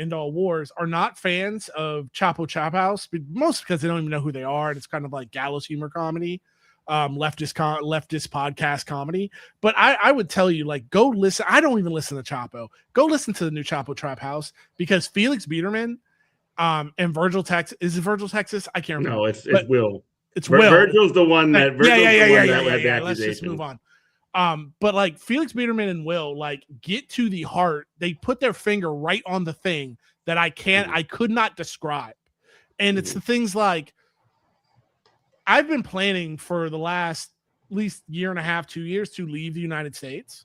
End All Wars are not fans of Chapo Chop House, most because they don't even know who they are, and it's kind of like gallows humor comedy, leftist podcast comedy. But I would tell you, like, go listen. I don't even listen to Chapo. Go listen to the new Chapo Trap House, because Felix Biederman and Virgil Texas, is it Virgil Texas? I can't remember. No, it's Will. It's Will. Virgil's the one that yeah. Let's just move on. But like Felix Biederman and Will, like, get to the heart. They put their finger right on the thing that I could not describe. And it's the things like, I've been planning for the last at least year and a half, 2 years to leave the United States.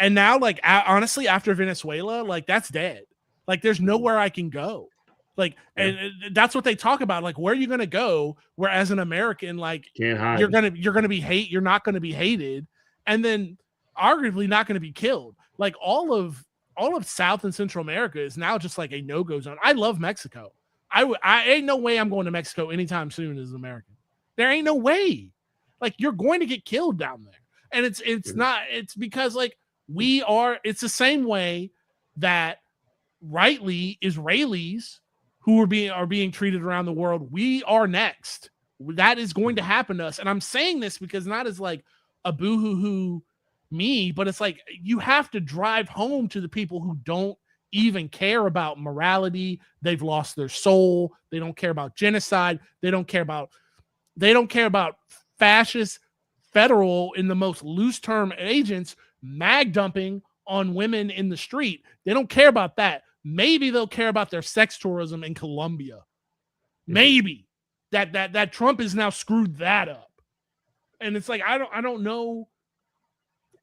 And now, like, honestly, after Venezuela, like, that's dead. Like, there's nowhere I can go. Like, and that's what they talk about. Like, where are you going to go? Where as an American, like, you're going to be you're not going to be hated. And then arguably not going to be killed. Like, all of South and Central America is now just like a no-go zone. I love Mexico. I ain't no way I'm going to Mexico anytime soon as an American. There ain't no way. Like, you're going to get killed down there. And it's because, like, it's the same way that rightly Israelis who are being treated around the world, we are next. That is going to happen to us. And I'm saying this because not as like a boo-hoo-hoo me, but it's like, you have to drive home to the people who don't even care about morality. They've lost their soul. They don't care about genocide. They don't care about fascist federal, in the most loose term, agents mag dumping on women in the street. They don't care about that. Maybe they'll care about their sex tourism in Colombia. Maybe that Trump has now screwed that up. And it's like, I don't know.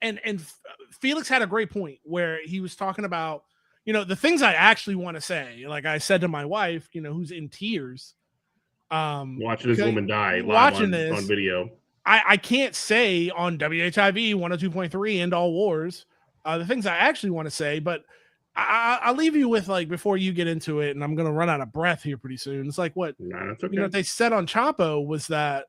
And Felix had a great point where he was talking about, the things I actually want to say. Like I said to my wife, who's in tears, watching this woman die live on video. I can't say on WHIV 102.3 End All Wars the things I actually want to say, but I'll leave you with, like, before you get into it, and I'm going to run out of breath here pretty soon. It's like what what they said on Chapo was that,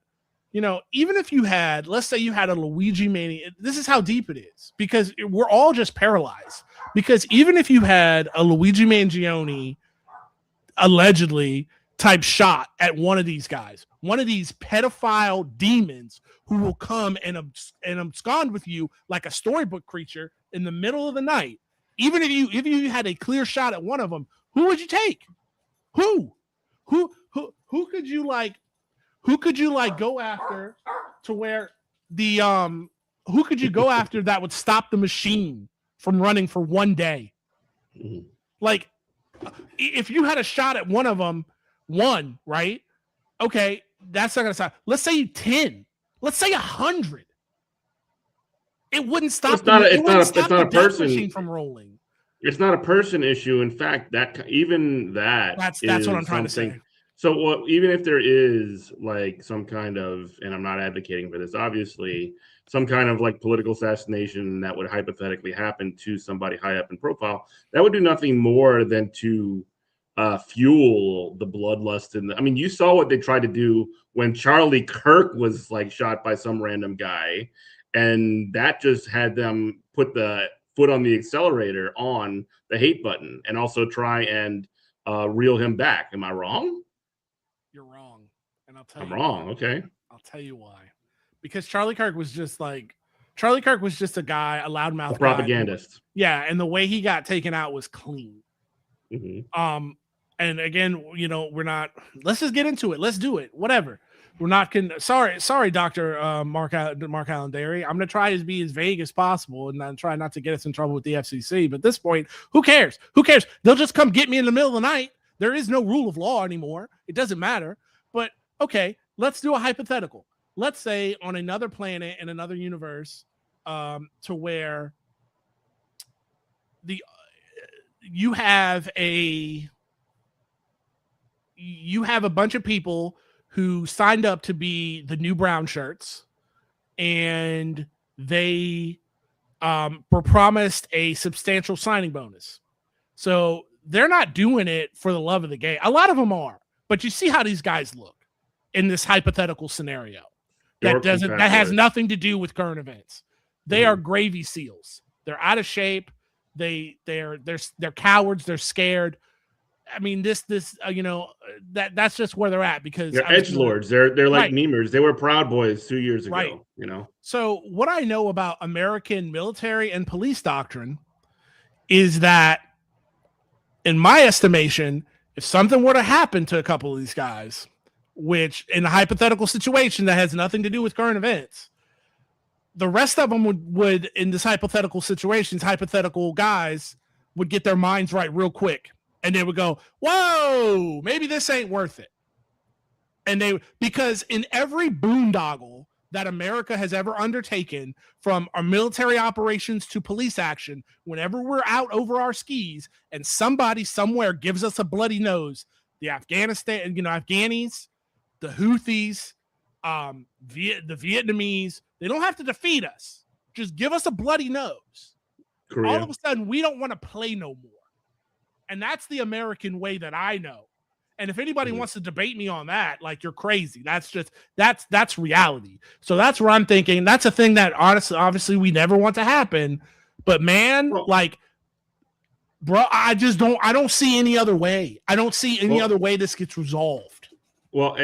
even if you had, let's say you had a Luigi Mania, this is how deep it is, because we're all just paralyzed. Because even if you had a Luigi Mangione allegedly type shot at one of these guys, one of these pedophile demons who will come and abscond with you like a storybook creature in the middle of the night, even if you had a clear shot at one of them, who would you take? Who could you go after to where the who could you go after that would stop the machine from running for one day? Like, if you had a shot at one of them, right? Okay, that's not gonna stop. Let's say 10. Let's say 100. It wouldn't stop. It's not a person machine from rolling. It's not a person issue. In fact, that's what I'm trying to say. So, even if there is like some kind of, and I'm not advocating for this, obviously, some kind of like political assassination that would hypothetically happen to somebody high up in profile, that would do nothing more than to fuel the bloodlust. You saw what they tried to do when Charlie Kirk was like shot by some random guy, and that just had them put the foot on the accelerator on the hate button and also try and reel him back. Am I wrong? You're wrong, and I'll tell you. I'm wrong. Why. Okay. I'll tell you why. Because Charlie Kirk was just a guy, a loudmouth, a propagandist. Yeah, and the way he got taken out was clean. Mm-hmm. And again, we're not. Let's just get into it. Let's do it. Whatever. We're not. Sorry, Dr. Mark Allen Derry. I'm gonna try to be as vague as possible and try not to get us in trouble with the FCC. But at this point, who cares? Who cares? They'll just come get me in the middle of the night. There is no rule of law anymore. It doesn't matter. But okay, let's do a hypothetical. Let's say on another planet in another universe, to where you have a bunch of people who signed up to be the new brown shirts, and they were promised a substantial signing bonus. So they're not doing it for the love of the game. A lot of them are, but you see how these guys look in this hypothetical scenario. That has nothing to do with current events. They are gravy seals. They're out of shape. They're cowards. They're scared. I mean, that's just where they're at, because they're edgelords. They're like memers. They were Proud Boys 2 years ago. So what I know about American military and police doctrine is that, in my estimation, if something were to happen to a couple of these guys, which in a hypothetical situation that has nothing to do with current events, the rest of them would in this hypothetical situations, hypothetical guys would get their minds right real quick. And they would go, whoa, maybe this ain't worth it. And because in every boondoggle that America has ever undertaken, from our military operations to police action, whenever we're out over our skis and somebody somewhere gives us a bloody nose, the Afghanis, the Houthis, the Vietnamese, they don't have to defeat us. Just give us a bloody nose. Korea. All of a sudden, we don't want to play no more. And that's the American way that I know. And if anybody wants to debate me on that, like, you're crazy. That's reality. So that's where I'm thinking. That's a thing that obviously we never want to happen. But man, bro, I don't see any other way. I don't see any other way this gets resolved. Well,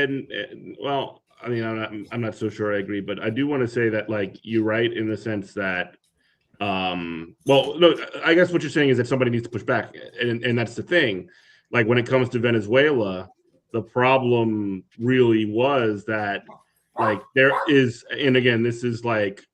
well, I mean, I'm not so sure I agree, but I do want to say that, like, you're right in the sense that, well, no, I guess what you're saying is that somebody needs to push back, and that's the thing. Like, when it comes to Venezuela, the problem really was that, like, there is, and again, this is like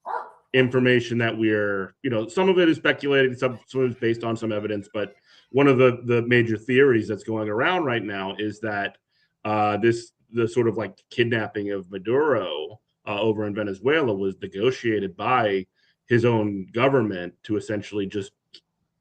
information that we're, some of it is speculated, some of it is based on some evidence, but one of the major theories that's going around right now is that the sort of like kidnapping of Maduro over in Venezuela was negotiated by his own government to essentially just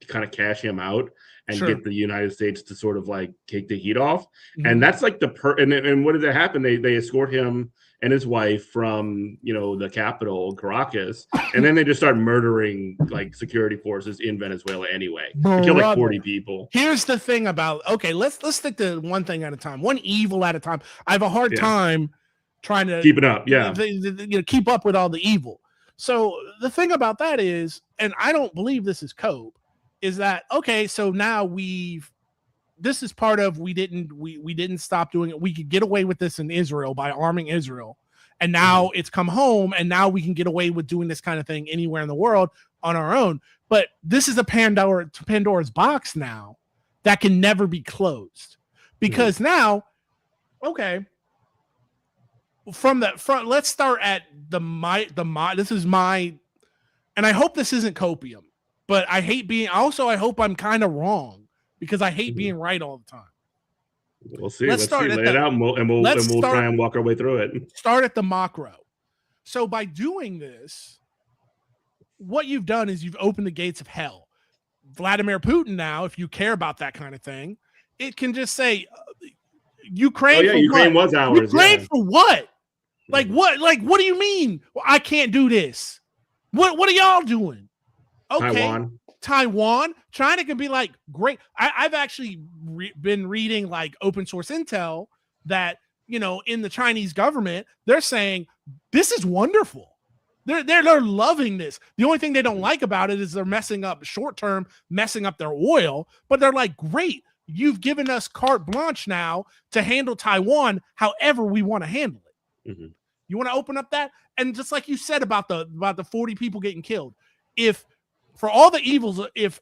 kind of cash him out and get the United States to sort of like take the heat off. Mm-hmm. And that's like and what did that happen? They escort him and his wife from, the capital, Caracas, and then they just start murdering like security forces in Venezuela anyway. They killed like 40 people. Here's the thing about, okay, let's stick to one thing at a time, one evil at a time. I have a hard time trying to keep it up. Yeah. Keep up with all the evil. So the thing about that is, and I don't believe this is cope, is that, okay, so now this is part of, we didn't stop doing it. We could get away with this in Israel by arming Israel. And now it's come home, and now we can get away with doing this kind of thing anywhere in the world on our own. But this is a Pandora's box now that can never be closed. Because now, okay, from the front, let's start at this is my, and I hope this isn't copium, but I hope I'm kind of wrong, because I hate being right all the time. We'll see. Let's lay it out, and we'll try and walk our way through it. Start at the macro. So by doing this, what you've done is you've opened the gates of hell. Vladimir Putin now, if you care about that kind of thing, it can just say, Ukraine. Oh, yeah, Ukraine was ours. Ukraine for what? Like what? Like, what do you mean? Well, I can't do this. What are y'all doing? Okay. Taiwan. China can be like, great. I've actually been reading like open source intel that, in the Chinese government, they're saying this is wonderful. They're loving this. The only thing they don't like about it is they're messing up their oil, but they're like, great. You've given us carte blanche now to handle Taiwan however we want to handle it. Mm-hmm. You want to open up that? And just like you said about the 40 people getting killed, if for all the evils, if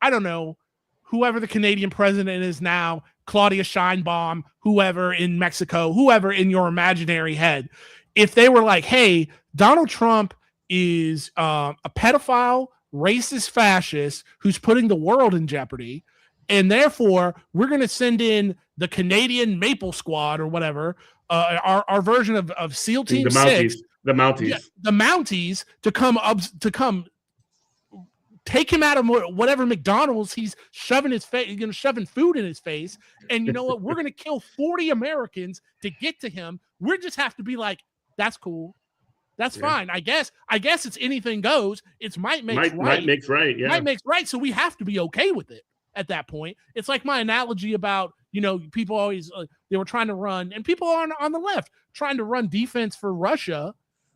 I don't know, whoever the Canadian president is now, Claudia Sheinbaum, whoever in Mexico, whoever in your imaginary head, if they were like, hey, Donald Trump is a pedophile, racist, fascist who's putting the world in jeopardy, and therefore we're going to send in the Canadian Maple Squad or whatever, our version of SEAL Team 6, the Mounties to come take him out of whatever McDonald's he's shoving shoving food in his face. And you know what? We're going to kill 40 Americans to get to him. We just have to be like, that's cool. That's fine. I guess it's anything goes. It's might makes right. Might makes right. Yeah. Might makes right. So we have to be okay with it at that point. It's like my analogy about, people always, they were trying to run, and people on the left trying to run defense for Russia,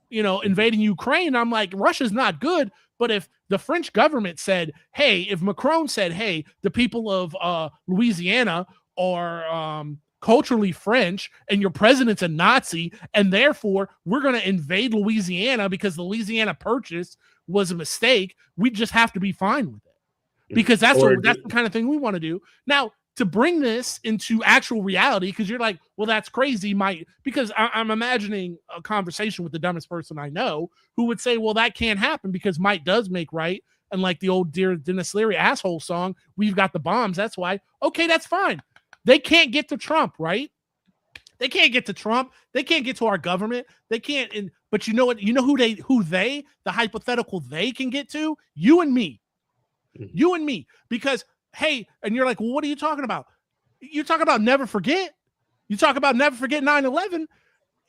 invading Ukraine. I'm like, Russia's not good, But if the French government said, hey, if Macron said, hey, the people of Louisiana are culturally French and your president's a Nazi, and therefore we're going to invade Louisiana because the Louisiana Purchase was a mistake, we just have to be fine with it. Because that's the kind of thing we want to do. Now, to bring this into actual reality, because you're like, well, that's crazy. Because I'm imagining a conversation with the dumbest person I know who would say, well, that can't happen because might does make right. And like the old Dear Dennis Leary asshole song, we've got the bombs. That's why. Okay, that's fine. They can't get to Trump, right? They can't get to Trump. They can't get to our government. They can't. But you know what? You know who the hypothetical they can get to? You and me. Mm-hmm. You and me. Because hey, and you're like, well, what are you talking about? You talk about never forget. You talk about never forget 9/11.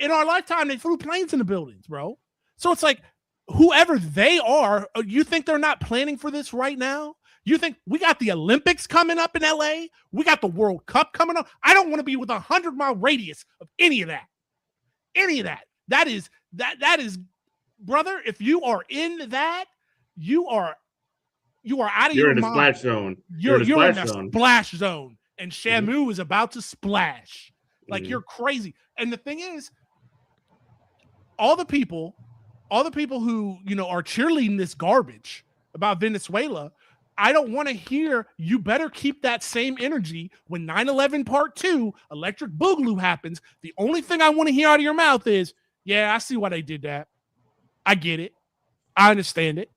In our lifetime, they flew planes in the buildings, bro. So it's like, whoever they are, you think they're not planning for this right now? You think we got the Olympics coming up in LA? We got the World Cup coming up. I don't want to be with 100-mile radius of any of that. Any of that. That is, brother, if you are in that, you are out of your mind. You're in a splash zone. You're in a splash zone. And Shamu is about to splash. Like, you're crazy. And the thing is, all the people who, are cheerleading this garbage about Venezuela, I don't want to hear, you better keep that same energy when 9/11 Part 2, Electric Boogaloo happens. The only thing I want to hear out of your mouth is, yeah, I see why they did that. I get it. I understand it.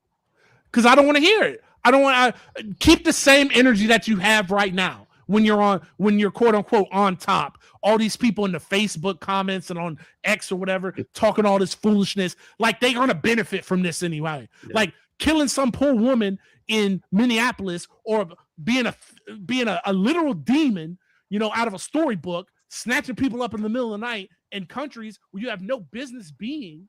Because I don't want to hear it. I don't want to keep the same energy that you have right now when you're quote unquote on top. All these people in the Facebook comments and on X or whatever talking all this foolishness, like they're going to benefit from this anyway. Yeah. Like killing some poor woman in Minneapolis or being a literal demon, out of a storybook, snatching people up in the middle of the night in countries where you have no business being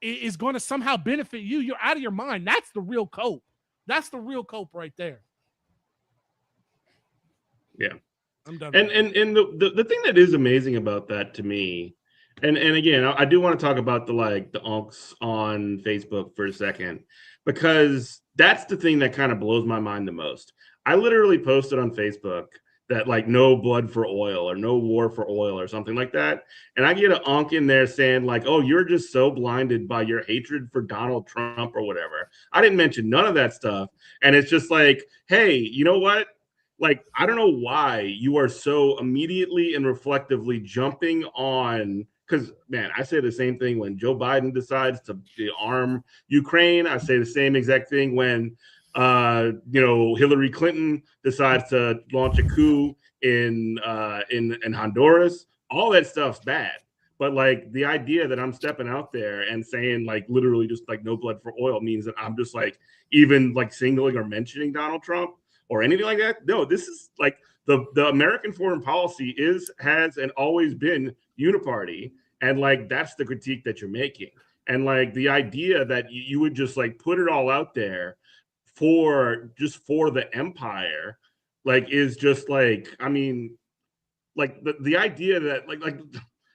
is going to somehow benefit you. You're out of your mind. That's the real cope. That's the real cope right there. Yeah. I'm done. And the thing that is amazing about that to me, and again, I do want to talk about the unks on Facebook for a second, because that's the thing that kind of blows my mind the most. I literally posted on Facebook that no blood for oil or no war for oil or something like that. And I get an unk in there saying oh, you're just so blinded by your hatred for Donald Trump or whatever. I didn't mention none of that stuff. And it's just hey, you know what? I don't know why you are so immediately and reflectively jumping on, because, man, I say the same thing when Joe Biden decides to arm Ukraine. I say the same exact thing when Hillary Clinton decides to launch a coup in Honduras. All that stuff's bad. But the idea that I'm stepping out there and saying literally just no blood for oil means that I'm just even singling or mentioning Donald Trump or anything like that. No, this is the American foreign policy has and always been uniparty. And that's the critique that you're making. And the idea that you would just put it all out there for the empire, is just I mean, the idea that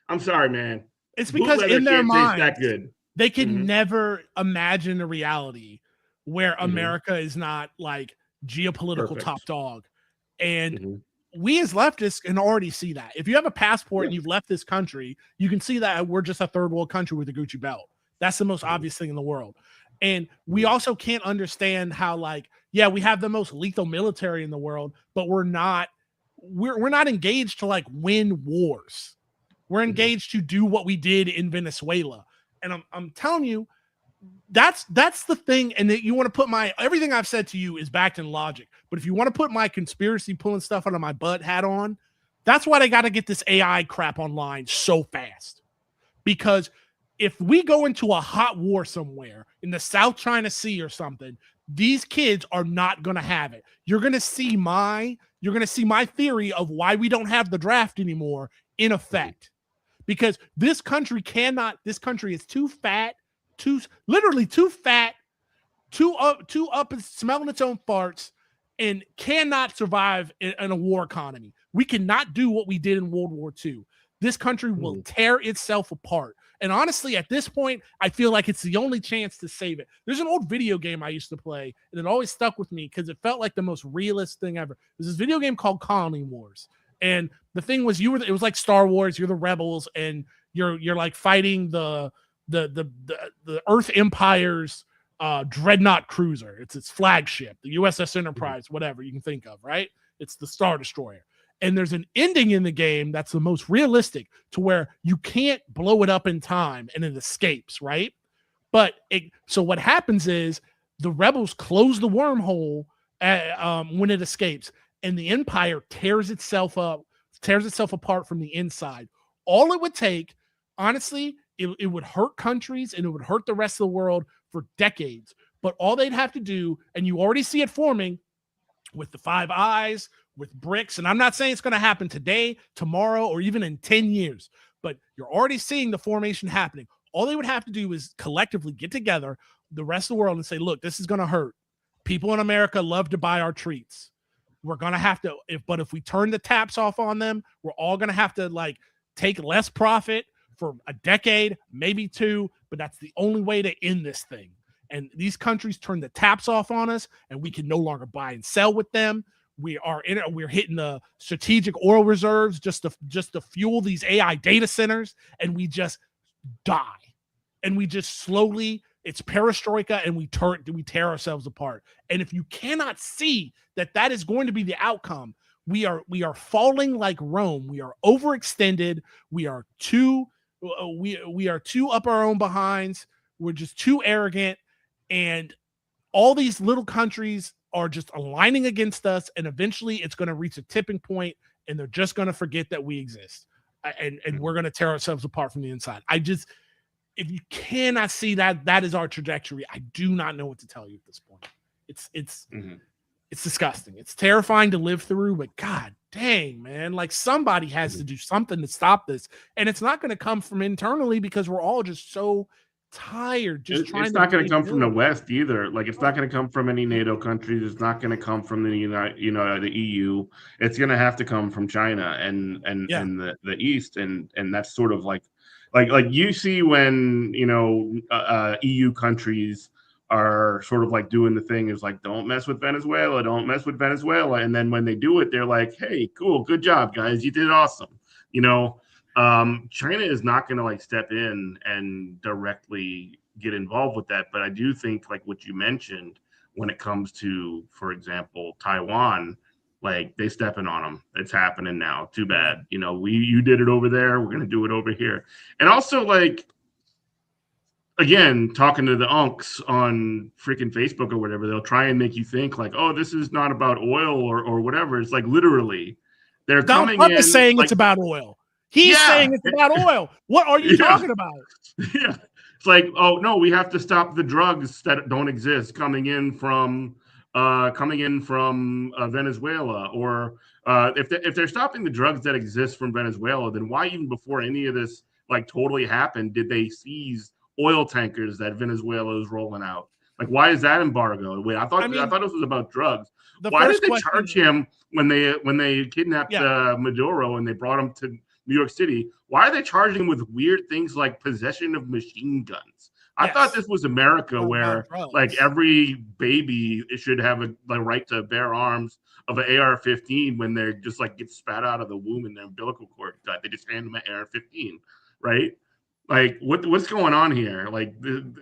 I'm sorry, man. It's because in their mind that good. They can never imagine a reality where America is not geopolitical top dog. And we as leftists can already see that. If you have a passport and you've left this country, you can see that we're just a third world country with a Gucci belt. That's the most obvious thing in the world. And we also can't understand how we have the most lethal military in the world, but we're not engaged to win wars. We're engaged to do what we did in Venezuela. And I'm telling you, that's the thing. And that you want to put everything I've said to you is backed in logic. But if you want to put my conspiracy pulling stuff out of my butt hat on, that's why they got to get this AI crap online so fast. Because if we go into a hot war somewhere in the South China Sea or something, these kids are not going to have it. You're going to see my theory of why we don't have the draft anymore in effect. Because this country is too fat, too up and smelling its own farts, and cannot survive in a war economy. We cannot do what we did in World War II. this country will tear itself apart. And honestly, at this point, I feel like it's the only chance to save it. There's an old video game I used to play, and it always stuck with me because it felt like the most realist thing ever. There's this video game called Colony Wars. And the thing was, it was like Star Wars, you're the rebels, and you're like fighting the Earth Empire's dreadnought cruiser. It's its flagship, the USS Enterprise, whatever you can think of, right? It's the Star Destroyer. And there's an ending in the game that's the most realistic, to where you can't blow it up in time and it escapes, right? So what happens is the rebels close the wormhole when it escapes, and the Empire tears itself apart from the inside. All it would take, honestly, it would hurt countries and it would hurt the rest of the world for decades. But all they'd have to do, and you already see it forming with the Five Eyes, with BRICS, and I'm not saying it's going to happen today, tomorrow, or even in 10 years, but you're already seeing the formation happening. All they would have to do is collectively get together, the rest of the world, and say, look, this is going to hurt. People in America love to buy our treats. We're going to have to, if we turn the taps off on them, we're all going to have to like take less profit for a decade, maybe 2, but that's the only way to end this thing. And these countries turn the taps off on us, and we can no longer buy and sell with them. We're hitting the strategic oil reserves just to fuel these AI data centers, and we just die. And we just slowly, it's perestroika, and we tear ourselves apart. And if you cannot see that is going to be the outcome, we are falling like Rome. We are overextended. We are too up our own behinds. We're just too arrogant, and all these little countries are just aligning against us, and eventually it's going to reach a tipping point, and they're just going to forget that we exist, and we're going to tear ourselves apart from the inside. If you cannot see that is our trajectory, I do not know what to tell you at this point. It's disgusting. It's terrifying to live through, but God dang, man, like somebody has to do something to stop this, and it's not going to come from internally because we're all just so tired. It's not going to come from the West either. Like, it's not going to come from any NATO countries. It's not going to come from the the EU. It's going to have to come from China and the East, and that's sort of like you see when EU countries are sort of like doing the thing is like, don't mess with Venezuela, and then when they do it, they're like, hey, cool, good job, guys, you did awesome. China is not going to like step in and directly get involved with that. But I do think, like what you mentioned, when it comes to, for example, Taiwan, like they stepping on them. It's happening now. Too bad. You did it over there. We're going to do it over here. And also, like, again, talking to the unks on freaking Facebook or whatever, they'll try and make you think like, oh, this is not about oil or whatever. It's like literally they're coming in. Is saying it's about oil. He's saying it's about oil. What are you talking about? Yeah. It's like, oh no, we have to stop the drugs that don't exist coming in from Venezuela, or if they're stopping the drugs that exist from Venezuela, then why even before any of this like totally happened did they seize oil tankers that Venezuela is rolling out? Like, why is that embargo? Wait, I thought this was about drugs. Why did they charge him when they kidnapped Maduro and they brought him to New York City? Why are they charging him with weird things like possession of machine guns? I thought this was America, where like every baby should have the right to bear arms of an AR-15 when they're just like get spat out of the womb and their umbilical cord cut. They just hand them an AR-15, right? Like what's going on here? Like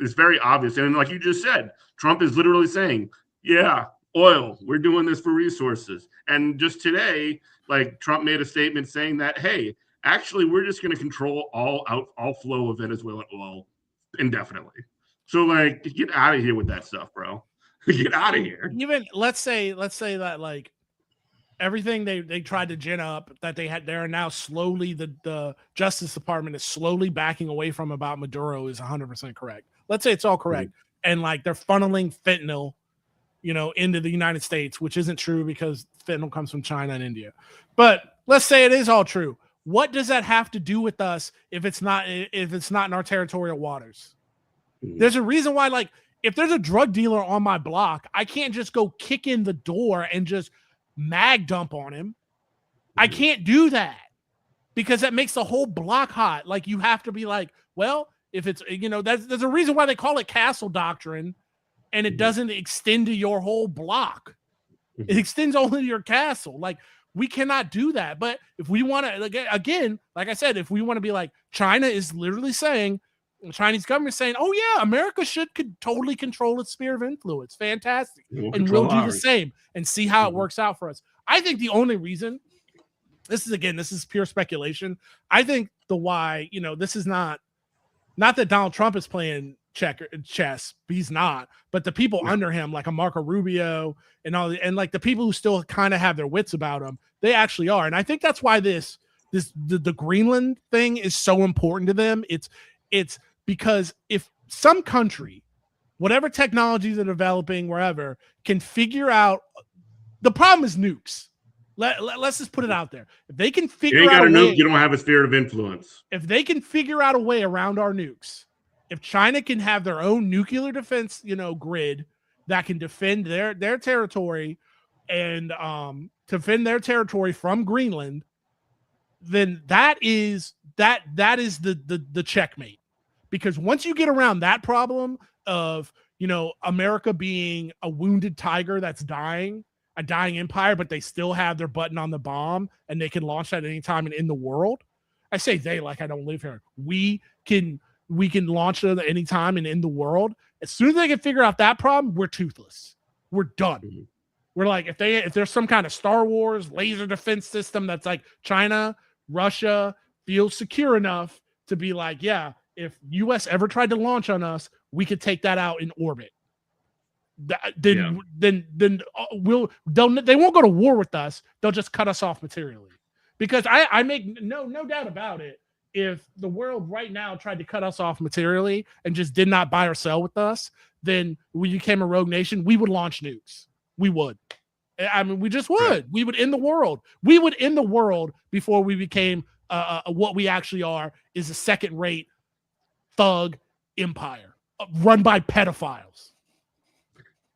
it's very obvious. And like you just said, Trump is literally saying, yeah, oil, we're doing this for resources. And just today, like Trump made a statement saying that, hey, actually, we're just going to control all flow of Venezuelan oil indefinitely. So like, get out of here with that stuff, bro. Get out of here. Even let's say that like everything they tried to gin up that they're now slowly the Justice Department is slowly backing away from about Maduro is 100% correct. Let's say it's all correct. And like they're funneling fentanyl, into the United States, which isn't true because fentanyl comes from China and India. But let's say it is all true. What does that have to do with us if it's not in our territorial waters? There's a reason why, like, if there's a drug dealer on my block, I can't just go kick in the door and just mag dump on him. I can't do that. because that makes the whole block hot. Like, you have to be like, well, if it's, there's a reason why they call it castle doctrine, and it doesn't extend to your whole block. It extends only to your castle. Like, we cannot do that. But if we want to, again, like I said, if we want to be like, China is literally saying, the Chinese government is saying, oh yeah, America could totally control its sphere of influence. Fantastic. And we'll do the same and see how it works out for us. I think the only reason, this is pure speculation. I think the why, this is not that Donald Trump is playing chess, he's not, but the people under him, like a Marco Rubio and like the people who still kind of have their wits about them, they actually are. And I think that's why the Greenland thing is so important to them. It's because if some country, whatever technologies are developing wherever, can figure out, the problem is nukes. Let's just put it out there. If they can figure out a nuke, you don't have a sphere of influence. If they can figure out a way around our nukes, if China can have their own nuclear defense, grid that can defend their territory and defend their territory from Greenland, then that is the checkmate. Because once you get around that problem of, America being a wounded tiger that's dying, a dying empire, but they still have their button on the bomb and they can launch that anytime and in the world. I say they, like I don't live here. We can launch it at any time and in the world. As soon as they can figure out that problem, we're toothless. We're done. Mm-hmm. We're like, if there's some kind of Star Wars laser defense system that's like China, Russia feels secure enough to be like, yeah, if US ever tried to launch on us, we could take that out in orbit. Then they won't go to war with us. They'll just cut us off materially. Because I make no doubt about it. If the world right now tried to cut us off materially and just did not buy or sell with us, then we became a rogue nation. We would launch nukes. We would. I mean, we just would. Right. We would end the world. We would end the world before we became what we actually are, is a second-rate thug empire run by pedophiles.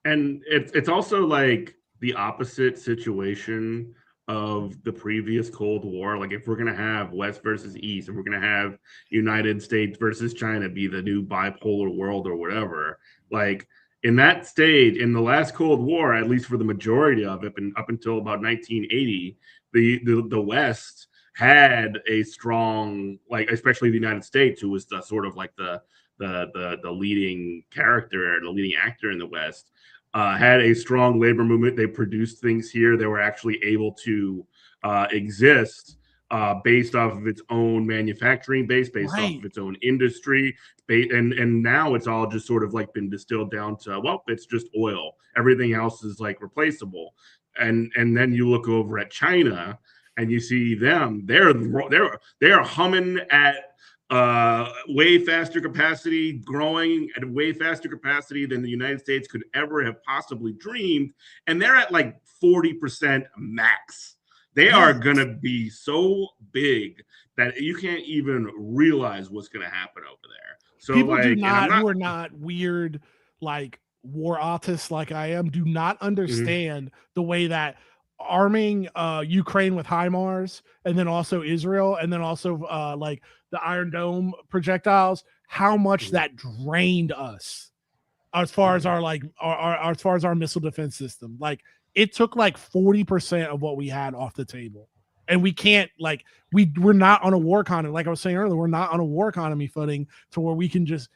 And it's also like the opposite situation of the previous Cold War. Like, if we're going to have West versus East, if we're going to have United States versus China be the new bipolar world or whatever, like in that stage, in the last Cold War, at least for the majority of it, and up until about 1980, the West had a strong, like, especially the United States, who was the sort of like the leading character, the leading actor in the West, had a strong labor movement. They produced things here. They were actually able to exist based off of its own manufacturing base, based off of its own industry. And now it's all just sort of like been distilled down to, well, it's just oil. Everything else is like replaceable. And then you look over at China and you see them, they're humming at way faster capacity, growing at a way faster capacity than the United States could ever have possibly dreamed. And they're at like 40% max. They are going to be so big that you can't even realize what's going to happen over there. So people who are not weird, like war autists like I am, do not understand the way that arming Ukraine with HIMARS, and then also Israel, and then also like the Iron Dome projectiles, how much that drained us as far as our as far as our missile defense system. Like, it took like 40% of what we had off the table. And we can't, like, we're not on a war economy. Like I was saying earlier, we're not on a war economy footing to where we can just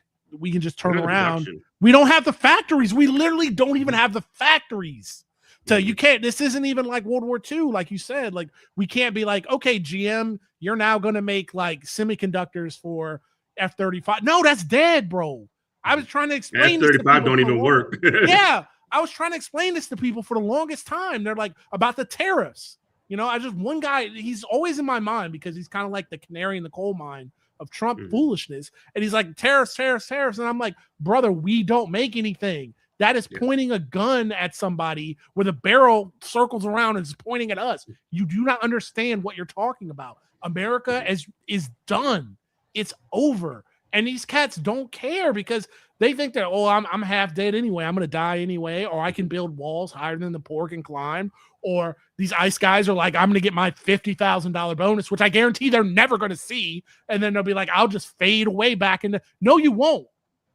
turn around. We don't have the factories. We literally don't even have the factories. So you can't, this isn't even like World War II, like you said. Like, we can't be like, okay, GM, you're now going to make like semiconductors for F-35. No, that's dead, bro. I was trying to explain this to people. F-35 don't even work. Yeah, I was trying to explain this to people for the longest time. They're like, about the tariffs. One guy, he's always in my mind because he's kind of like the canary in the coal mine of Trump foolishness. And he's like, tariffs. And I'm like, brother, we don't make anything. That is pointing a gun at somebody where the barrel circles around and is pointing at us. You do not understand what you're talking about. America is done. It's over. And these cats don't care because they think that, I'm half dead anyway. I'm going to die anyway. Or I can build walls higher than the poor can climb. or these ICE guys are like, I'm going to get my $50,000 bonus, which I guarantee they're never going to see. And then they'll be like, I'll just fade away back into. No, you won't.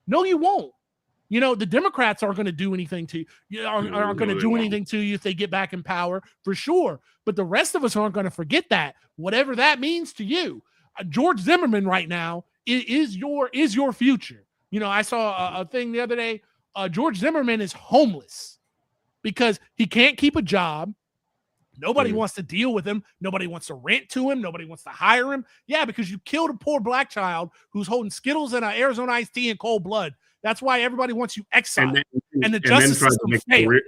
No, you won't. You know, the Democrats aren't going to do anything to you. Aren't going to do anything to you if they get back in power, for sure. But the rest of us aren't going to forget that, whatever that means to you. George Zimmerman right now is your future. You know, I saw a thing the other day. George Zimmerman is homeless because he can't keep a job. Nobody wants to deal with him. Nobody wants to rent to him. Nobody wants to hire him. Yeah, because you killed a poor black child who's holding Skittles and an Arizona iced tea in cold blood. That's why everybody wants you exiled. And the justice system failed.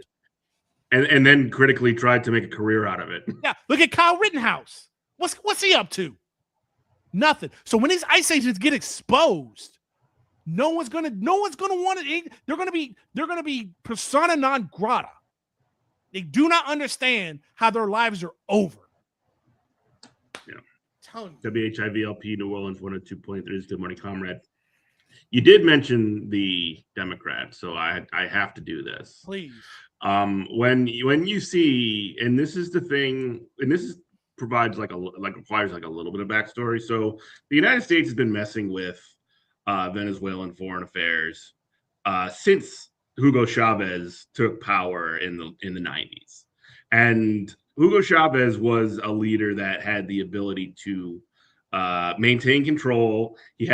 And then critically tried to make a career out of it. Yeah, look at Kyle Rittenhouse. What's he up to? Nothing. So when these ICE agents get exposed, no one's gonna want it. They're gonna be persona non grata. They do not understand how their lives are over. Yeah. WHIVLP New Orleans 102.3. Good morning, comrade. You did mention the Democrats, so I have to do this. Please. When you see, and this is the thing, and this provides requires a little bit of backstory. So the United States has been messing with Venezuelan foreign affairs since Hugo Chavez took power in the 90s. And Hugo Chavez was a leader that had the ability to maintain control. The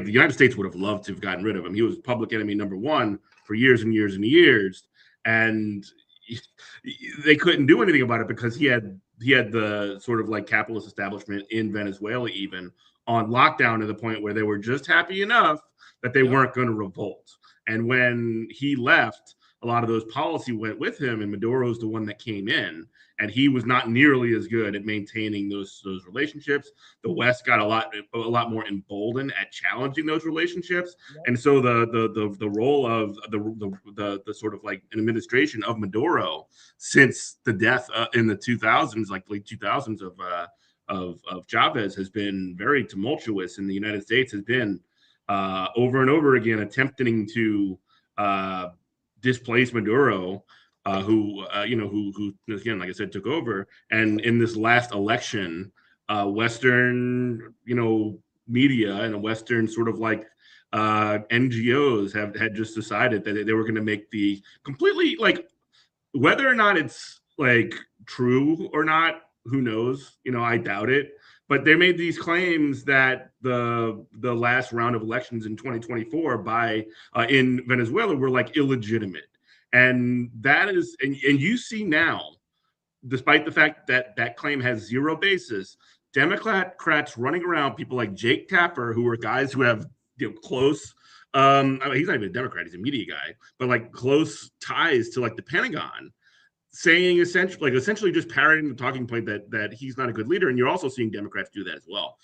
United States would have loved to have gotten rid of him. He was public enemy number one for years and years and years. And they couldn't do anything about it because he had the sort of like capitalist establishment in Venezuela even on lockdown to the point where they were just happy enough that they weren't going to revolt. And when he left, a lot of those policy went with him, and Maduro's the one that came in, and he was not nearly as good at maintaining those relationships. The West got a lot more emboldened at challenging those relationships, and so the role of the sort of like an administration of Maduro since the death in the 2000s, like late 2000s of Chavez, has been very tumultuous, and the United States has been over and over again attempting to displace Maduro, who again, like I said, took over. And in this last election, Western, media and a Western sort of like NGOs had just decided that they were going to make the completely, like, whether or not it's like true or not, who knows? I doubt it. But they made these claims that the last round of elections in 2024 in Venezuela were like illegitimate. And that is, and you see now, despite the fact that that claim has zero basis, Democrats running around, people like Jake Tapper, who are guys who have close, he's not even a Democrat, he's a media guy, but like close ties to like the Pentagon, saying essentially just parroting the talking point that he's not a good leader. And you're also seeing Democrats do that as well.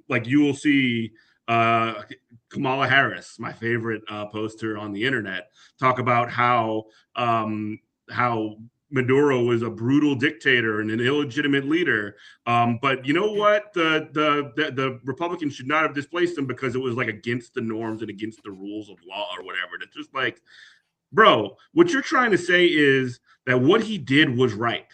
Like you will see Kamala Harris, my favorite poster on the internet, talk about how Maduro was a brutal dictator and an illegitimate leader. But you know what? The Republicans should not have displaced him because it was like against the norms and against the rules of law or whatever. And it's just like, bro, what you're trying to say is that what he did was right.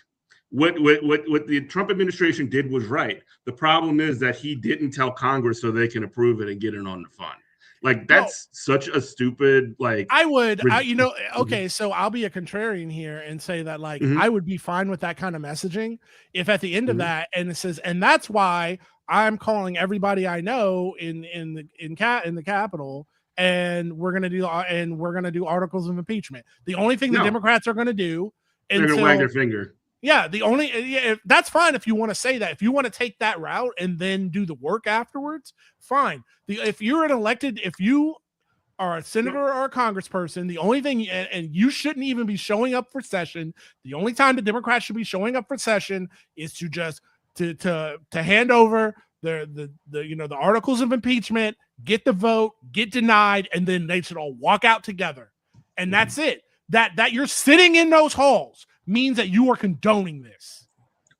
What the Trump administration did was right. The problem is that he didn't tell Congress so they can approve it and get it on the fund. Like, that's such a stupid, like... Okay, so I'll be a contrarian here and say that, like, I would be fine with that kind of messaging if at the end of that, and it says, and that's why I'm calling everybody I know in the Capitol, and we're gonna do articles of impeachment. The only thing the Democrats are gonna do, they're gonna wag their finger. Yeah, that's fine if you want to say that. If you want to take that route and then do the work afterwards, fine. If you are a senator or a congressperson, the only thing, and you shouldn't even be showing up for session. The only time the Democrats should be showing up for session is to just to hand over the articles of impeachment, get the vote, get denied, and then they should all walk out together. And that's it. That you're sitting in those halls means that you are condoning this.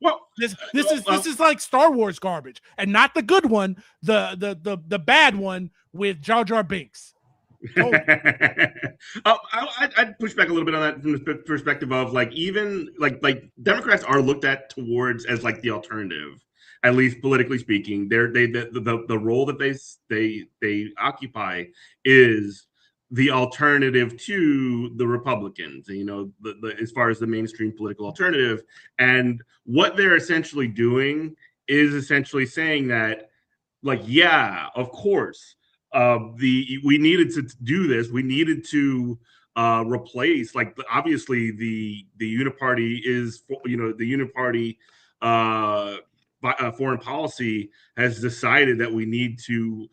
Well, this is like Star Wars garbage, and not the good one, the bad one with Jar Jar Binks. I'd push back a little bit on that from the perspective of like even like Democrats are looked at towards as like the alternative, at least politically speaking. The role that they occupy is the alternative to the Republicans, you know, as far as the mainstream political alternative. And what they're essentially doing is essentially saying that, like, yeah, of course, we needed to do this. We needed to replace, like, obviously the uniparty is, you know, the uniparty foreign policy has decided that we need to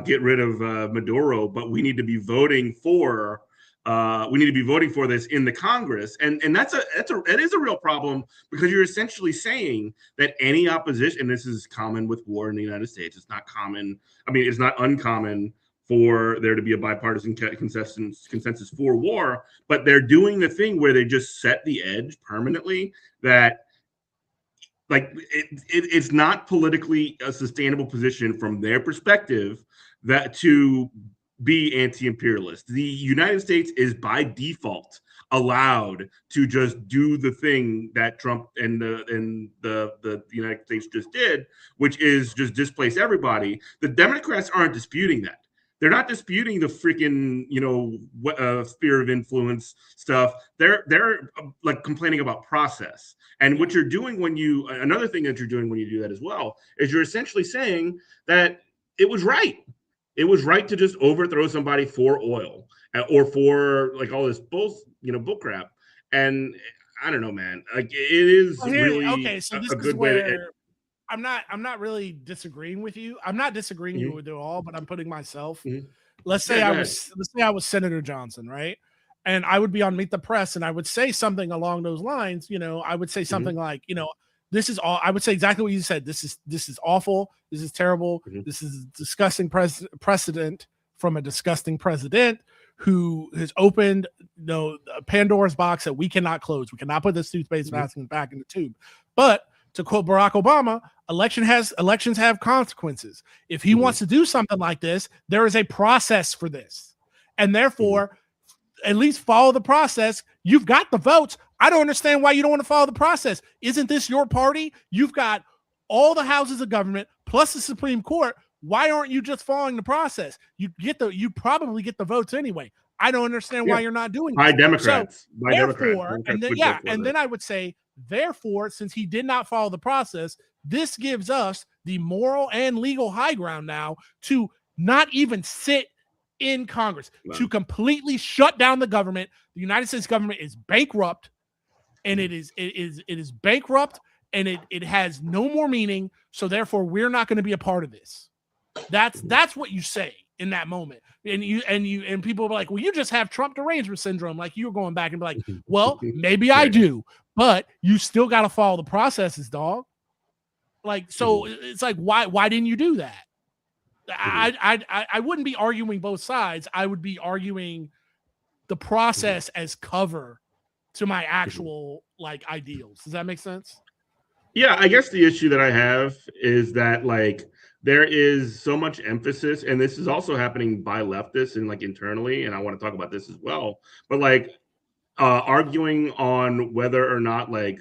get rid of Maduro, but we need to be voting for this in the Congress, and it is a real problem, because you're essentially saying that any opposition, and this is common with war in the United States. It's not common. I mean, it's not uncommon for there to be a bipartisan consensus for war, but they're doing the thing where they just set the edge permanently that, like, it's not politically a sustainable position from their perspective that to be anti-imperialist. The United States is by default allowed to just do the thing that Trump and the United States just did, which is just displace everybody. The Democrats aren't disputing that. They're not disputing the freaking, you know, sphere of influence stuff. They're like complaining about process. And what you're doing another thing that you're doing when you do that as well, is you're essentially saying that it was right. It was right to just overthrow somebody for oil or for like all this bull crap. And I don't know, man. Like, it is really okay. So this is where I'm not really disagreeing with you. I'm not disagreeing with you at all, but I'm putting myself. Let's say I was Senator Johnson, right? And I would be on Meet the Press, and I would say something along those lines. You know, I would say something like, you know, this is all. I would say exactly what you said. This is awful. This is terrible. This is disgusting precedent from a disgusting president who has opened, you know, Pandora's box that we cannot close. We cannot put this toothpaste basket back in the tube. But to quote Barack Obama, elections have consequences. If he wants to do something like this, there is a process for this, and therefore, at least follow the process. You've got the votes. I don't understand why you don't want to follow the process. Isn't this your party? You've got all the houses of government plus the Supreme Court. Why aren't you just following the process? You probably get the votes anyway. I don't understand why you're not doing by Democrats. So, therefore, then I would say, therefore, since he did not follow the process, this gives us the moral and legal high ground now to not even sit in Congress, to completely shut down the government. The United States government is bankrupt, and it is bankrupt, and it has no more meaning. So therefore, we're not going to be a part of this. That's what you say in that moment. And people are like, well, you just have Trump derangement syndrome. Like, you're going back and be like, well, maybe I do, but you still got to follow the processes, dog. Like, so it's like, why didn't you do that? I wouldn't be arguing both sides. I would be arguing the process as cover to my actual like ideals. Does that make sense? Yeah, I guess the issue that I have is that, like, there is so much emphasis, and this is also happening by leftists and like internally, and I want to talk about this as well, but like arguing on whether or not like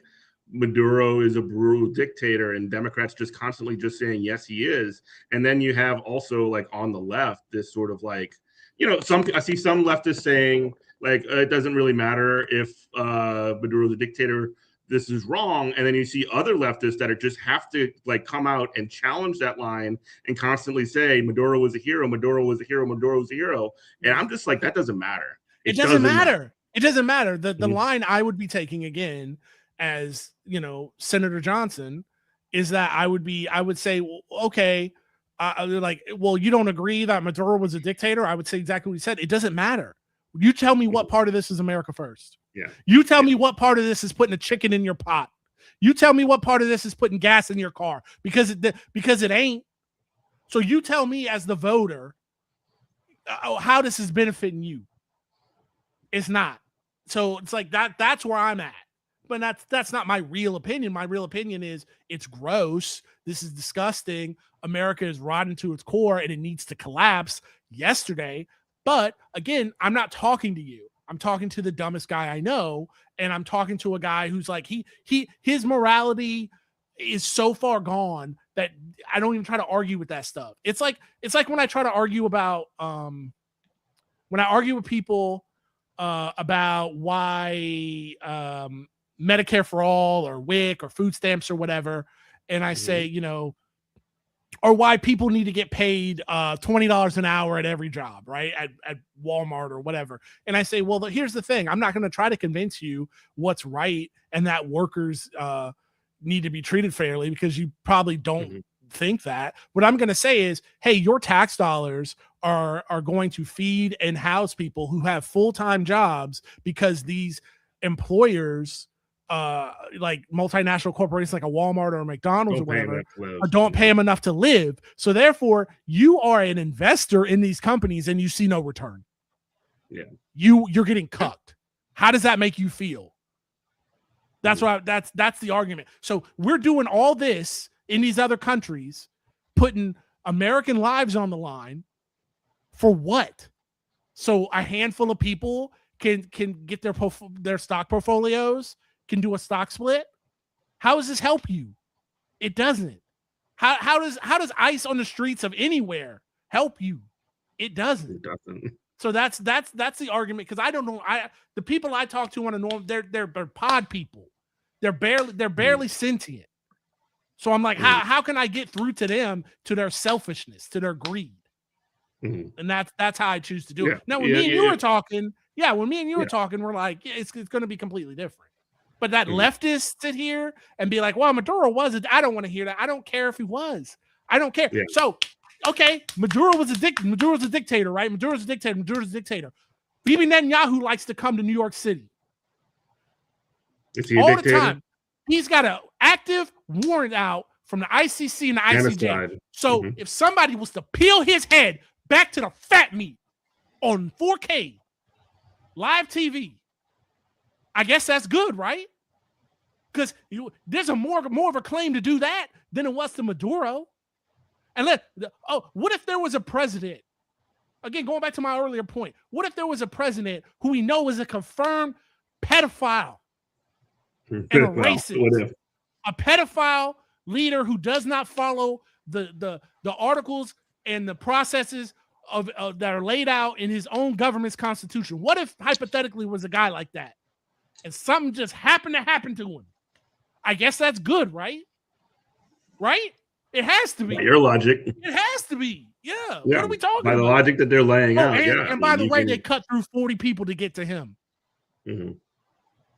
Maduro is a brutal dictator, and Democrats just constantly just saying, yes, he is. And then you have also like on the left, this sort of like, you know, I see some leftists saying like, it doesn't really matter if Maduro is a dictator, this is wrong. And then you see other leftists that are just have to like come out and challenge that line and constantly say Maduro was a hero, Maduro was a hero, Maduro was a hero. And I'm just like, that doesn't matter. It doesn't matter. It doesn't matter. The line I would be taking again as, you know, Senator Johnson is that I would say, well, okay, like, well, you don't agree that Maduro was a dictator? I would say exactly what he said. It doesn't matter. You tell me what part of this is America first. Yeah. You tell me what part of this is putting a chicken in your pot. You tell me what part of this is putting gas in your car, because it ain't. So you tell me as the voter how this is benefiting you. It's not. So it's like that's where I'm at. But that's not my real opinion. My real opinion is it's gross. This is disgusting. America is rotten to its core and it needs to collapse yesterday. But again, I'm not talking to you. I'm talking to the dumbest guy I know, and I'm talking to a guy who's like his morality is so far gone that I don't even try to argue with that stuff. It's like when I try to argue about when I argue with people about why Medicare for all or WIC or food stamps or whatever, and I say, you know, or why people need to get paid $20 an hour at every job, right? At Walmart or whatever. And I say, well, here's the thing. I'm not going to try to convince you what's right and that workers need to be treated fairly, because you probably don't think that. What I'm going to say is, hey, your tax dollars are going to feed and house people who have full-time jobs, because these employers like multinational corporations like a Walmart or a McDonald's or whatever don't pay them enough to live. So therefore you are an investor in these companies and you see no return. Yeah. You're getting cucked. How does that make you feel? That's why that's the argument. So we're doing all this in these other countries, putting American lives on the line for what? So a handful of people can get their stock portfolios, can do a stock split. How does this help you? It doesn't. How does ICE on the streets of anywhere help you? It doesn't. It doesn't. So that's the argument, because I don't know. The people I talk to on a normal, they're pod people. They're barely sentient. So I'm like, how can I get through to them, to their selfishness, to their greed? And that's how I choose to do it. Now, when me and you were talking, we're like, it's going to be completely different. But that leftist sit here and be like, well, Maduro wasn't. I don't want to hear that. I don't care if he was. I don't care. Yeah. So, okay, Maduro was a dictator, right? Maduro's a dictator. Bibi Netanyahu likes to come to New York City. Is he a dictator? The time. He's got an active warrant out from the ICC and the ICJ. So if somebody was to peel his head back to the fat meat on 4K live TV, I guess that's good, right? Because there's a more of a claim to do that than it was to Maduro. And what if there was a president? Again, going back to my earlier point, what if there was a president who we know is a confirmed pedophile and a racist, a pedophile leader who does not follow the articles and the processes of that are laid out in his own government's constitution? What if hypothetically was a guy like that, and something just happened to happen to him? I guess that's good, right? Right? It has to be. By your logic. It has to be. Yeah. What are we talking about? By the logic that they're laying out. And by the way, they cut through 40 people to get to him.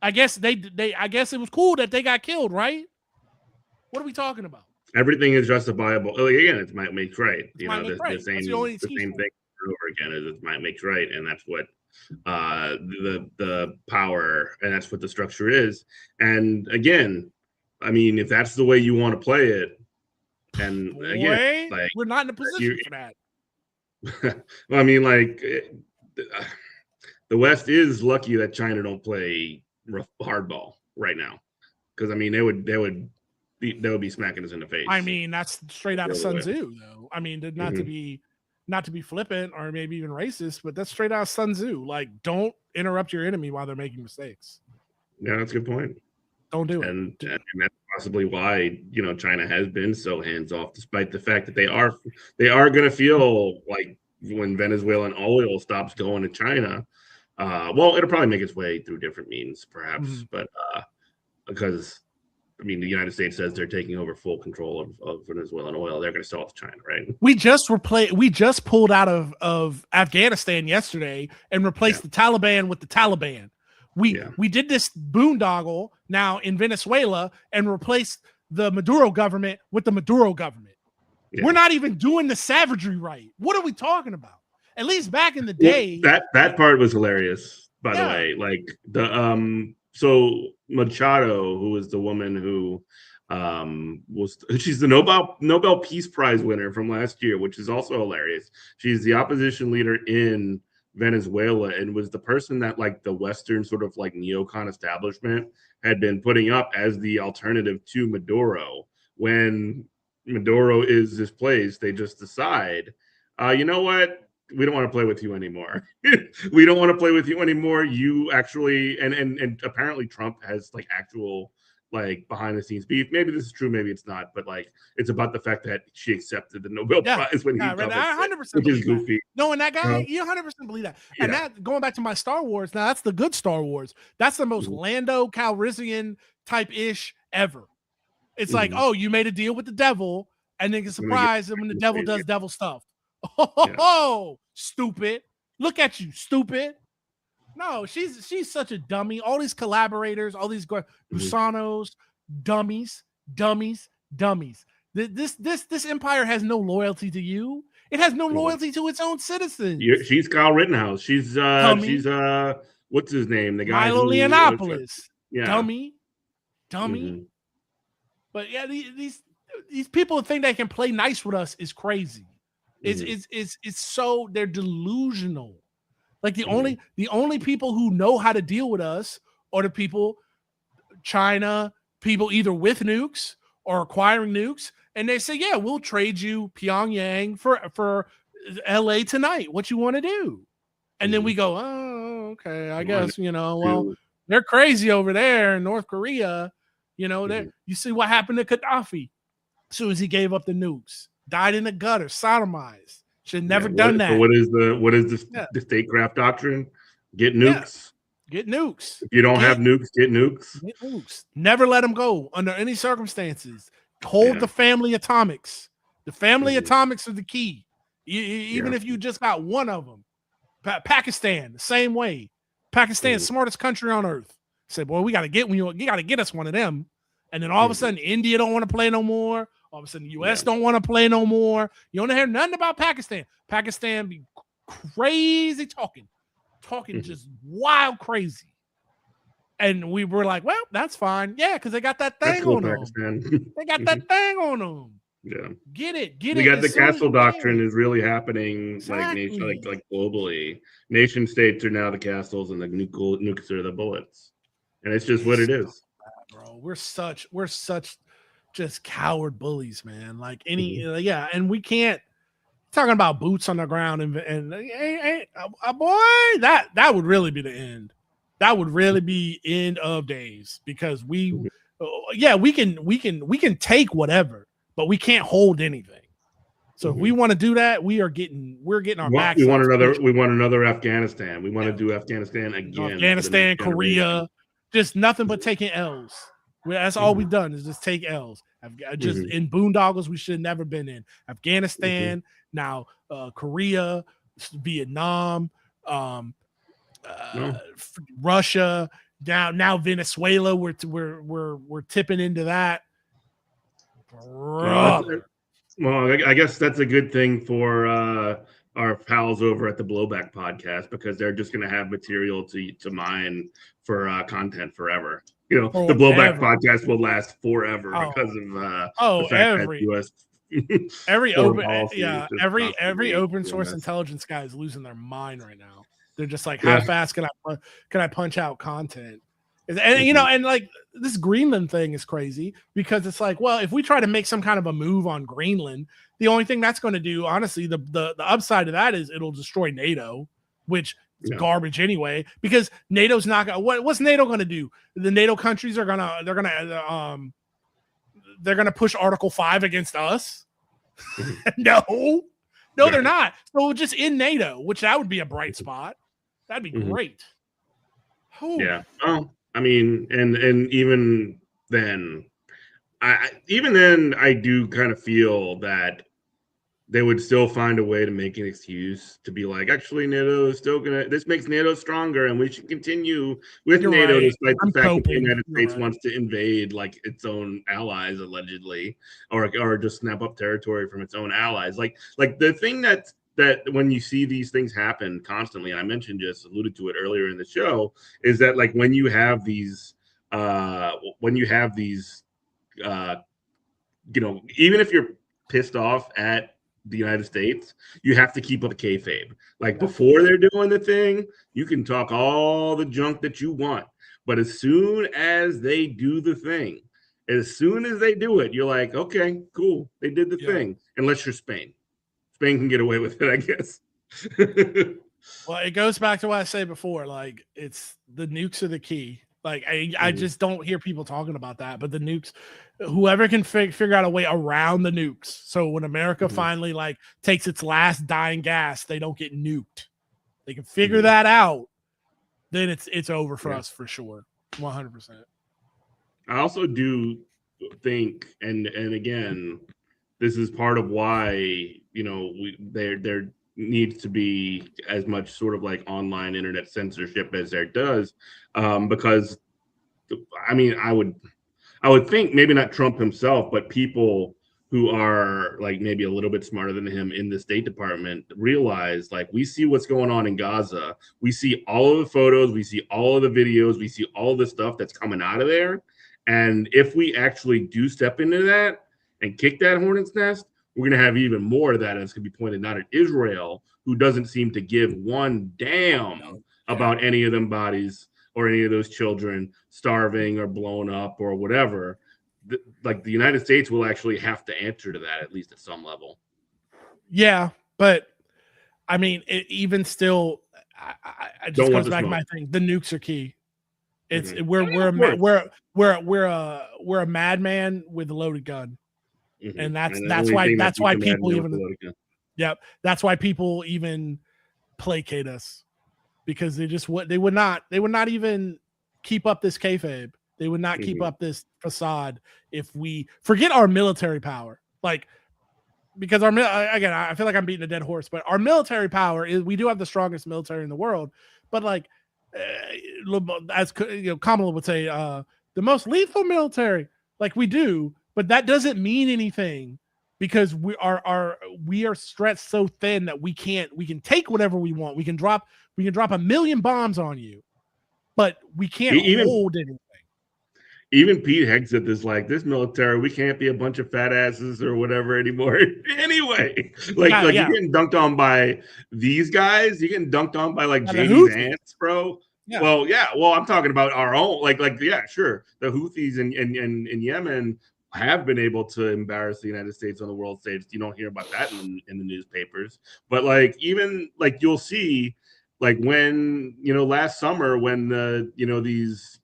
I guess I guess it was cool that they got killed, right? What are we talking about? Everything is justifiable. Again, it's might makes right. You know, the same thing over again is it might makes right, and that's what the power, and that's what the structure is. And again, I mean, if that's the way you want to play it, and again, like, we're not in a position for that. Well, I mean, like, the West is lucky that China don't play hardball right now, because I mean, they would be smacking us in the face. I mean, that's straight out of Sun Tzu, though. I mean, not to be flippant or maybe even racist, but that's straight out of Sun Tzu. Like, don't interrupt your enemy while they're making mistakes. Yeah, that's a good point. Don't do it. And that's possibly why, you know, China has been so hands off, despite the fact that they are going to feel like when Venezuelan oil stops going to China. Well, it'll probably make its way through different means, perhaps, but because I mean, the United States says they're taking over full control of Venezuelan oil. They're going to sell it to China, right? We just pulled out of Afghanistan yesterday and replaced the Taliban with the Taliban. We did this boondoggle now in Venezuela and replaced the Maduro government with the Maduro government. Yeah. We're not even doing the savagery right. What are we talking about? At least back in the day. That part was hilarious, by the way. Like so Machado, who was the woman who she's the Nobel Peace Prize winner from last year, which is also hilarious. She's the opposition leader in Venezuela and was the person that like the Western sort of like neocon establishment had been putting up as the alternative to Maduro. When Maduro is displaced, they just decide, you know what? we don't want to play with you anymore. We don't want to play with you anymore. You actually, and apparently Trump has like actual like behind the scenes beef. Maybe this is true, maybe it's not, but like it's about the fact that she accepted the Nobel Prize when he I 100% which is goofy. No, and that guy, you 100% believe that. And that going back to my Star Wars, now that's the good Star Wars. That's the most Lando Calrissian type ish ever. It's like, oh, you made a deal with the devil, and then get surprised when the devil does devil stuff. Oh, stupid! Look at you, stupid. No, she's such a dummy. All these collaborators, all these Gusanos, dummies. This empire has no loyalty to you. It has no loyalty to its own citizens. She's Kyle Rittenhouse. She's what's his name? The guy Milo Yiannopoulos. Dummy. Mm-hmm. But yeah, these people think they can play nice with us is crazy. It's so they're delusional. Like the only people who know how to deal with us are the people, China, people either with nukes or acquiring nukes, and they say, yeah, we'll trade you Pyongyang for LA tonight. What you want to do? And then we go, oh, okay, I guess, well, they're crazy over there in North Korea. You see what happened to Gaddafi as soon as he gave up the nukes, died in the gutter, sodomized. Should have never done that. So what is the statecraft doctrine? Get nukes. Get nukes. If you don't have nukes, get nukes. Get nukes. Never let them go under any circumstances. Hold the family atomics. The family atomics are the key. Even if you just got one of them. Pakistan, the same way. Pakistan, smartest country on earth. Say, boy, we got to get you got to get us one of them. And then all of a sudden, India don't want to play no more. All of a sudden, the U.S. don't want to play no more. You don't hear nothing about Pakistan. Pakistan be crazy talking just wild crazy. And we were like, well, that's fine. Yeah, because they got that thing on them. They got that thing on them. Yeah. Get it. We got the castle doctrine is really happening like globally. Nation states are now the castles and the nukes are the bullets. And it's just what it is. Bro, we're such just coward bullies, man. Like and we can't talking about boots on the ground and boy, that would really be the end. That would really be end of days because we can take whatever, but we can't hold anything. So if we want to do that, we're getting our backs. We want another Afghanistan. We want to do Afghanistan again. Afghanistan, Korea, just nothing but taking L's. That's all we've done is just take L's. Just in boondoggles we should have never been in. Afghanistan, now Korea, Vietnam, Russia, now Venezuela. We're tipping into that. Well, I guess that's a good thing for our pals over at the Blowback podcast because they're just going to have material to mine for content forever. The Blowback podcast will last forever because of the fact that US every open source intelligence guy is losing their mind right now. They're just like, how fast can I punch out content? And and like this Greenland thing is crazy because it's like, well, if we try to make some kind of a move on Greenland, the only thing that's going to do, honestly, the upside of that is it'll destroy NATO, which is garbage anyway. Because NATO's not going. What's NATO going to do? The NATO countries are they're gonna push Article 5 against us. No, they're not. So just in NATO, which that would be a bright spot. That'd be great. Yeah. Oh, I mean, and even then, I do kind of feel that they would still find a way to make an excuse to be like, actually, NATO is still this makes NATO stronger, and we should continue with NATO despite the fact that the United States wants to invade like its own allies allegedly, or just snap up territory from its own allies. Like the thing that when you see these things happen constantly, and I just alluded to it earlier in the show, is that like when you have these even if you're pissed off at the United States, you have to keep up a kayfabe. Like before they're doing the thing, you can talk all the junk that you want, but as soon as they do the thing, as soon as they do it, you're like, okay, cool, they did the thing. Unless you're Spain. Spain can get away with it, I guess. Well, it goes back to what I said before. Like, it's the nukes are the key. Like, I just don't hear people talking about that. But the nukes, whoever can figure out a way around the nukes. So when America finally like takes its last dying gas, they don't get nuked. They can figure that out. Then it's over for us for sure. 100%. I also do think, and again, this is part of why, there needs to be as much sort of like online internet censorship as there does, because I mean, I would think maybe not Trump himself, but people who are like maybe a little bit smarter than him in the State Department realize, like, we see what's going on in Gaza. We see all of the photos, we see all of the videos, we see all the stuff that's coming out of there. And if we actually do step into that and kick that hornet's nest, we're going to have even more of that. And it's going to be pointed not at Israel, who doesn't seem to give one damn about any of them bodies or any of those children starving or blown up or whatever. Like, the United States will actually have to answer to that, at least at some level. Yeah, but I mean, even still, I just goes back to my thing. The nukes are key. It's we're a madman with a loaded gun, and that's why people even that's why people even placate us, because they would not even keep up this kayfabe. They would not keep up this facade if we forget our military power. Like, because again, I feel like I'm beating a dead horse, but our military power is, we do have the strongest military in the world, but like, as Kamala would say, the most lethal military, like we do, but that doesn't mean anything, because we are stretched so thin that we can take whatever we want. We can drop 1 million bombs on you, but we can't hold anything. Even Pete Hegseth is like, this military, we can't be a bunch of fat asses or whatever anymore. Anyway, you're getting dunked on by these guys. You're getting dunked on by like JD's ants, bro. Yeah. Well, I'm talking about our own, sure. The Houthis in Yemen have been able to embarrass the United States on the world stage. You don't hear about that in the newspapers. But like, even like, you'll see, like, when, last summer when these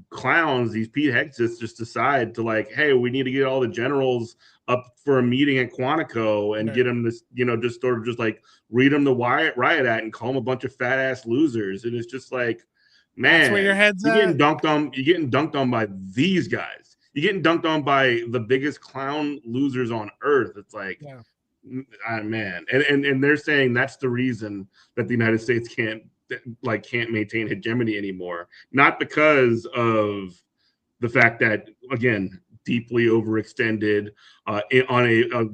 clowns, these Pete Hegseths, just decide to like, hey, we need to get all the generals up for a meeting at Quantico and get them this, just sort of just like read them the riot act and call them a bunch of fat ass losers. And it's just like, man, that's where your head's you're getting dunked on by these guys. You're getting dunked on by the biggest clown losers on earth. It's like, man. And they're saying that's the reason that the United States can't maintain hegemony anymore. Not because of the fact that, again, deeply overextended, on a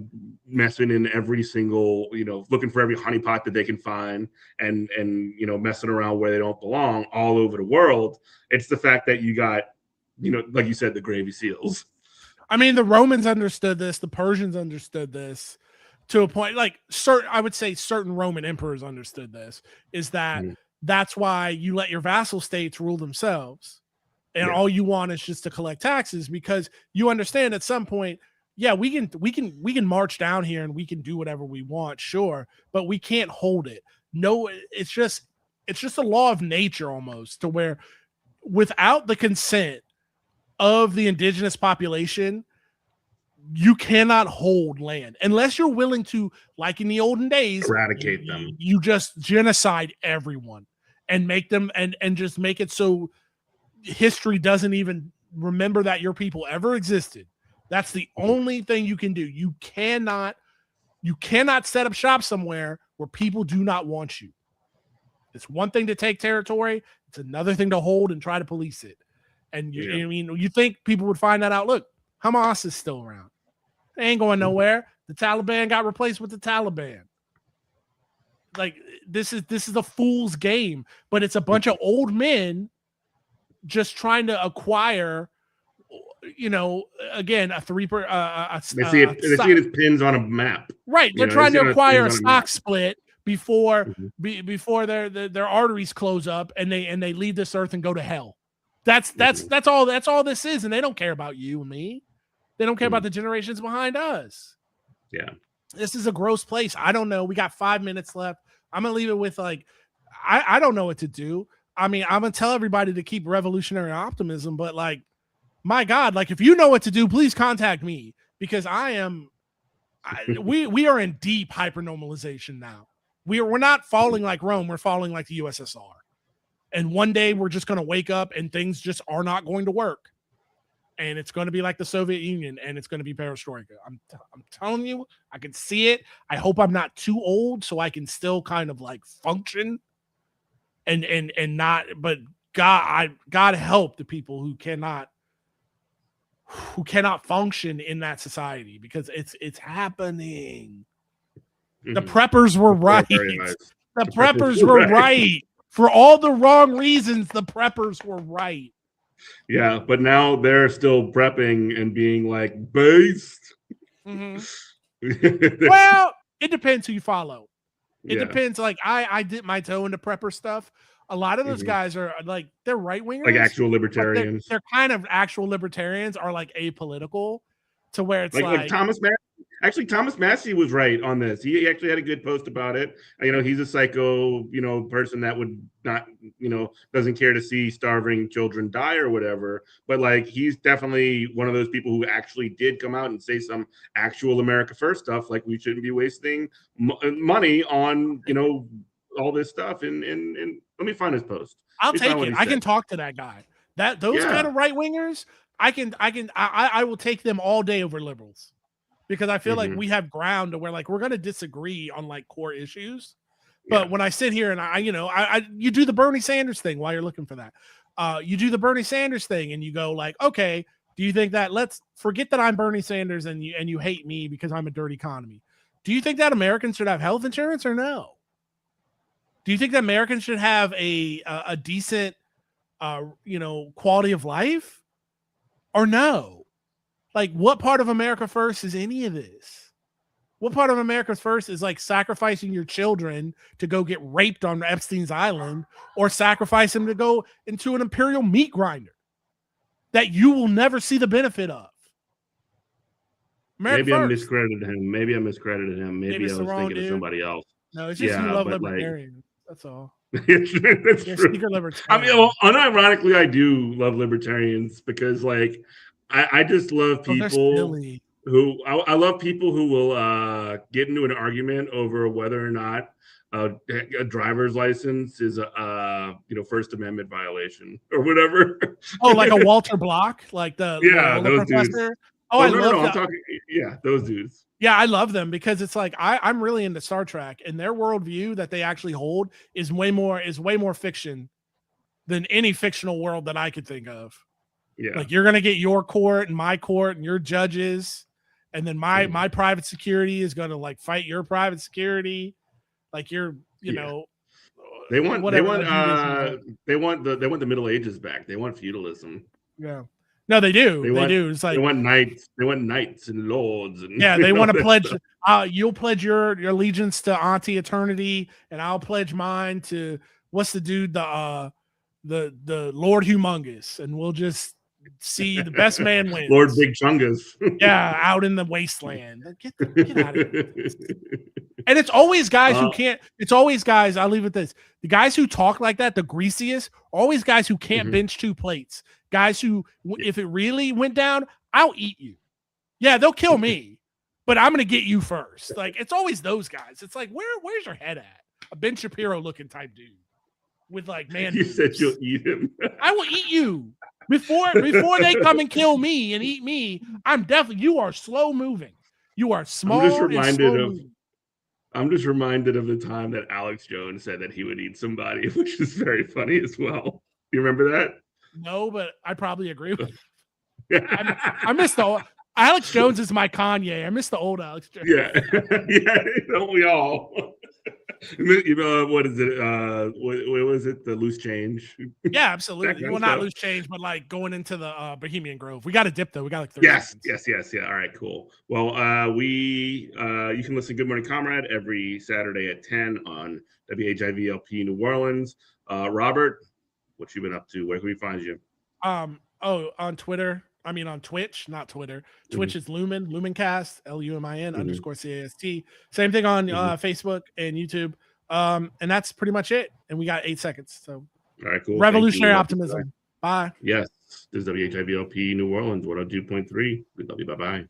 messing in every single, looking for every honeypot that they can find, and messing around where they don't belong all over the world. It's the fact that you got, like you said, the gravy seals. I mean, the Romans understood this. The Persians understood this to a point. Like, I would say certain Roman emperors understood this. Is that that's why you let your vassal states rule themselves. And all you want is just to collect taxes, because you understand at some point, we can march down here and we can do whatever we want, sure, but we can't hold it. No, it's just a law of nature almost, to where without the consent of the indigenous population, you cannot hold land unless you're willing to, like in the olden days, eradicate them. You just genocide everyone and make them and just make it so history doesn't even remember that your people ever existed. That's the only thing you can do. You cannot set up shop somewhere where people do not want you. It's one thing to take territory. It's another thing to hold and try to police it. And you think people would find that out. Look, Hamas is still around. They ain't going nowhere. The Taliban got replaced with the Taliban. Like, this is a fool's game, but it's a bunch of old men just trying to acquire, again, a three per. They see it as pins on a map. Right, they're trying to acquire a stock split before their arteries close up and they leave this earth and go to hell. That's all this is, and they don't care about you and me. They don't care about the generations behind us. Yeah. This is a gross place. I don't know. We got 5 minutes left. I'm gonna leave it with like, I don't know what to do. I mean, I'm gonna tell everybody to keep revolutionary optimism, but like, my God, like if you know what to do, please contact me because we are in deep hypernormalization now. We're not falling like Rome. We're falling like the USSR. And one day we're just going to wake up and things just are not going to work. And it's going to be like the Soviet Union and it's going to be perestroika. I'm telling you, I can see it. I hope I'm not too old so I can still kind of like function and not, but God help the people who cannot function in that society because it's happening. Mm-hmm. The preppers were right. Nice. The preppers were right. For all the wrong reasons, the preppers were right. Yeah, but now they're still prepping and being like based. Mm-hmm. Well, it depends who you follow. It depends. Like I dip my toe into prepper stuff. A lot of those guys are like they're right wingers, like actual libertarians. They're kind of actual libertarians, are like apolitical, to where it's like Thomas Massey. Actually, Thomas Massey was right on this. He actually had a good post about it. You know, he's a psycho, person that would not, doesn't care to see starving children die or whatever. But like, he's definitely one of those people who actually did come out and say some actual America First stuff. Like, we shouldn't be wasting money on, all this stuff. And let me find his post. I'll take it. I can talk to that guy. Those kind of right wingers, I will take them all day over liberals. Because I feel like we have ground to where like we're going to disagree on like core issues, but when I sit here and you do the Bernie Sanders thing while you're looking for that, you do the Bernie Sanders thing and you go like, okay, do you think that let's forget that I'm Bernie Sanders and you hate me because I'm a dirty economy? Do you think that Americans should have health insurance or no? Do you think that Americans should have a decent, quality of life or no? Like, what part of America First is any of this? What part of America First is like sacrificing your children to go get raped on Epstein's Island or sacrifice them to go into an imperial meat grinder that you will never see the benefit of? Maybe I miscredited him. Maybe I was thinking of somebody else. No, it's just you love libertarians. That's all. That's true. I mean, unironically, I do love libertarians because like, I just love people who I love people who will get into an argument over whether or not a driver's license is a First Amendment violation or whatever. Oh, like a Walter Block, like the those professor. Dudes. Oh, I love that. Those dudes. Yeah, I love them because it's like I'm really into Star Trek, and their worldview that they actually hold is way more fiction than any fictional world that I could think of. Yeah. Like you're gonna get your court and my court and your judges, and then my private security is gonna like fight your private security. Like you're, know, they want the Middle Ages back. They want feudalism. Yeah. No, they do. They do. It's like they want knights and lords and they want to pledge. You'll pledge your allegiance to Auntie Eternity, and I'll pledge mine to what's the dude, the Lord Humongous, and we'll just see the best man wins. Lord Big Chungus. Yeah, out in the wasteland. Get out of here. And it's always guys who can't. It's always guys. I'll leave it this: the guys who talk like that, the greasiest, always guys who can't bench 2 plates. Guys who, if it really went down, I'll eat you. Yeah, they'll kill me, but I'm gonna get you first. Like it's always those guys. It's like where's your head at? A Ben Shapiro looking type dude with like man. You said you'll eat him. I will eat you. Before they come and kill me and eat me, you are slow moving. You are small. I'm just reminded of the time that Alex Jones said that he would eat somebody, which is very funny as well. You remember that? No, but I probably agree with you. I miss the Alex Jones is my Kanye. I miss the old Alex Jones. Yeah. Don't we all? What is it? What was it? The loose change? Yeah, absolutely. Well, not loose change, but like going into the Bohemian Grove. We got a dip though. We got like 30 seconds. Yes. Yeah. All right, cool. Well, you can listen to Good Morning Comrade every Saturday at 10 on WHIVLP New Orleans. Robert, what you been up to? Where can we find you? On Twitter I mean, on Twitch, not Twitter. Twitch is Lumen, Lumencast, LUMIN _CAST. Same thing on Facebook and YouTube. And that's pretty much it. And we got 8 seconds. So, all right, cool. Revolutionary optimism. Bye. Yes, this is WHIVLP New Orleans 102.3. We love you. Bye bye.